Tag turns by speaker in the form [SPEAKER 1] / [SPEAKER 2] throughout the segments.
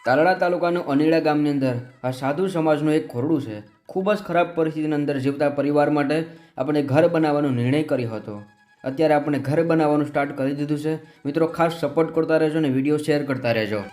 [SPEAKER 1] તાલાળા તાલુકાનું અનીડા ગામની અંદર આ સાધુ સમાજનું એક ખોરડું છે. ખૂબ જ ખરાબ પરિસ્થિતિની અંદર જીવતા પરિવાર માટે આપણે ઘર બનાવવાનો નિર્ણય કર્યો હતો. અત્યારે આપણે ઘર બનાવવાનું સ્ટાર્ટ કરી દીધું છે. મિત્રો ખાસ સપોર્ટ કરતા રહેજો અને વિડીયો શેર કરતા રહેજો.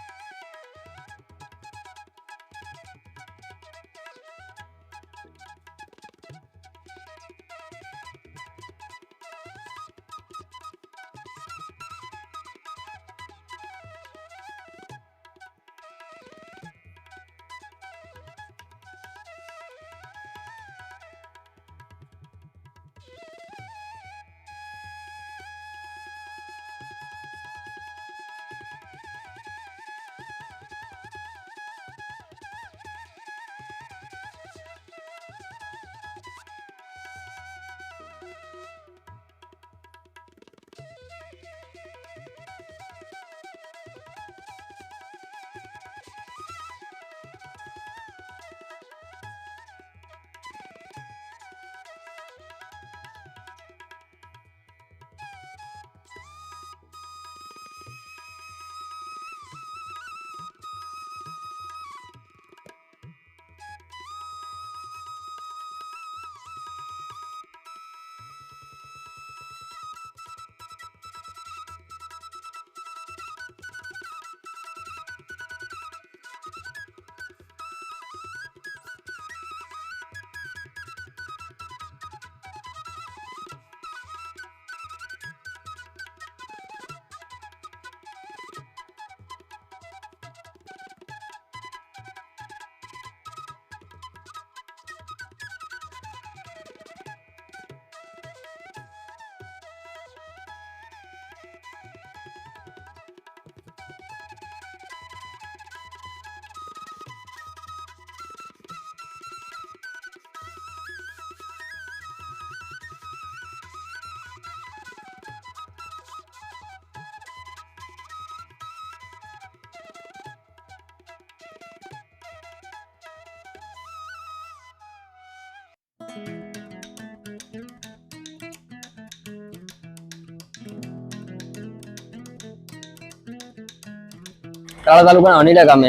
[SPEAKER 2] તાળા તાલુકાના અનીડા ગામે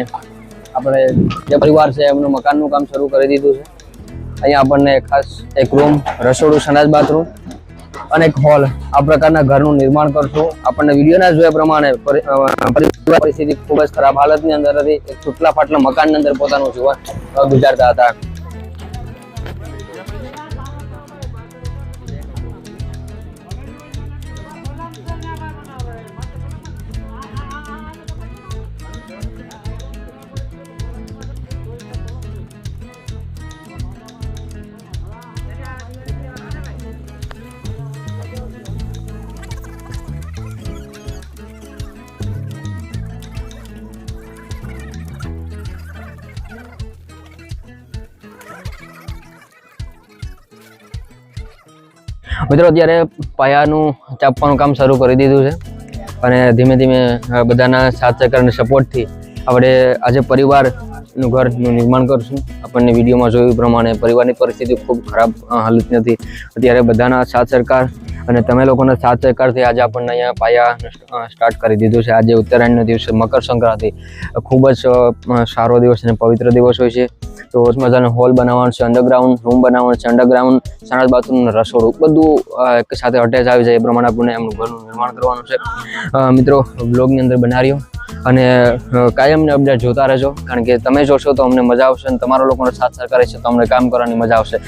[SPEAKER 2] આપણે જે પરિવાર છે એમનું મકાનનું કામ શરૂ કરી દીધું છે. અહીંયા આપણને ખાસ એક રૂમ, રસોડું, સંડાસ, બાથરૂમ અને એક હોલ આ પ્રકારના ઘરનું નિર્માણ કરશું. આપણને વિડીયોના જોયા પ્રમાણે પરિવાર પરિસ્થિતિ ખૂબ જ ખરાબ હાલતની અંદર હતી. એક તૂટલા ફાટલા મકાનની અંદર પોતાનું જીવન ગુજારતા હતા. મિત્રો અત્યારે પાયાનું ચાપવાનું કામ શરૂ કરી દીધું છે અને ધીમે ધીમે બધાના સાથ સહકાર અને સપોર્ટથી આપણે આજે પરિવારનું ઘરનું નિર્માણ કરશું. આપણને વિડીયોમાં જોયું પ્રમાણે પરિવારની પરિસ્થિતિ ખૂબ ખરાબ હાલતની હતી. અત્યારે બધાના સાથ સહકાર અને તમે લોકોના સાથ સહકારથી આજે આપણને અહીંયા પાયા સ્ટાર્ટ કરી દીધું છે. આજે ઉત્તરાયણનો દિવસ, મકર સંક્રાંતિ, ખૂબ જ સારો દિવસ અને પવિત્ર દિવસ હોય છે. તો મજાનો હોલ બનાવવાનો છે, અંડરગ્રાઉન્ડ રૂમ બનાવવાનો છે, અંડરગ્રાઉન્ડ સંડાસ, બાથરૂમ, રસોડું બધું એક સાથે અટેચ આવી જાય એ પ્રમાણે આપણને એમનું ઘરનું નિર્માણ કરવાનું છે. મિત્રો બ્લોગની અંદર બનાવ્યો અને કાયમને અપડેટ જોતા રહેજો, કારણ કે તમે જોશો તો અમને મજા આવશે અને તમારા લોકોનો સાથ સહકાર છે તો અમને કામ કરવાની મજા આવશે.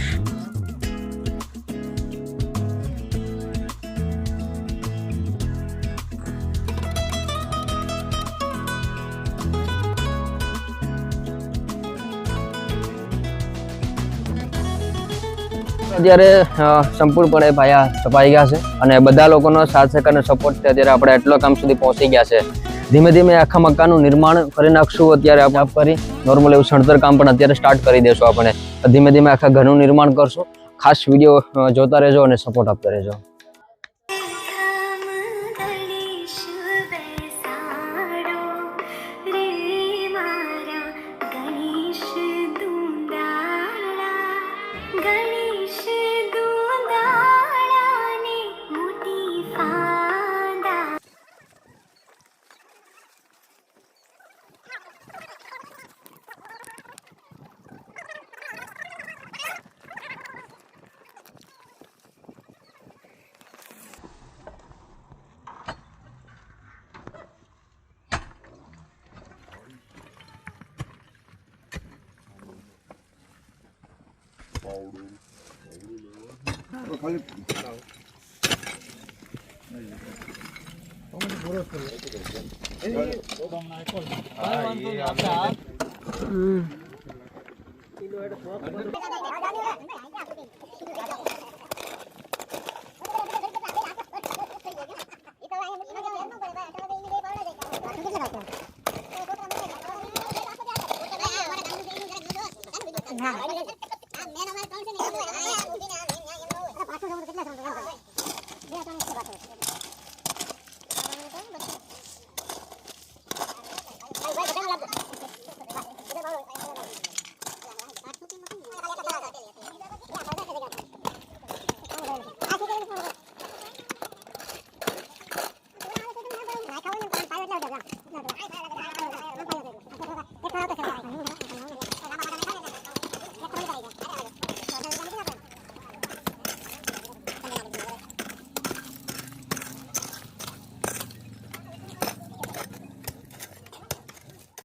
[SPEAKER 2] અત્યારે સંપૂર્ણપણે પાયા છપાઈ ગયા છે અને બધા લોકોનો સાથ સહકાર અને સપોર્ટથી અત્યારે આપણે એટલા કામ સુધી પહોંચી ગયા છે. ધીમે ધીમે આખા મકાનનું નિર્માણ કરી નાખશું. અત્યારે આપણે કરી નોર્મલ એવું સણતર કામ પણ અત્યારે સ્ટાર્ટ કરી દેશું. આપણે ધીમે ધીમે આખા ઘરનું નિર્માણ કરશું. ખાસ વિડીયો જોતા રહેજો અને સપોર્ટ આપતા રહેજો.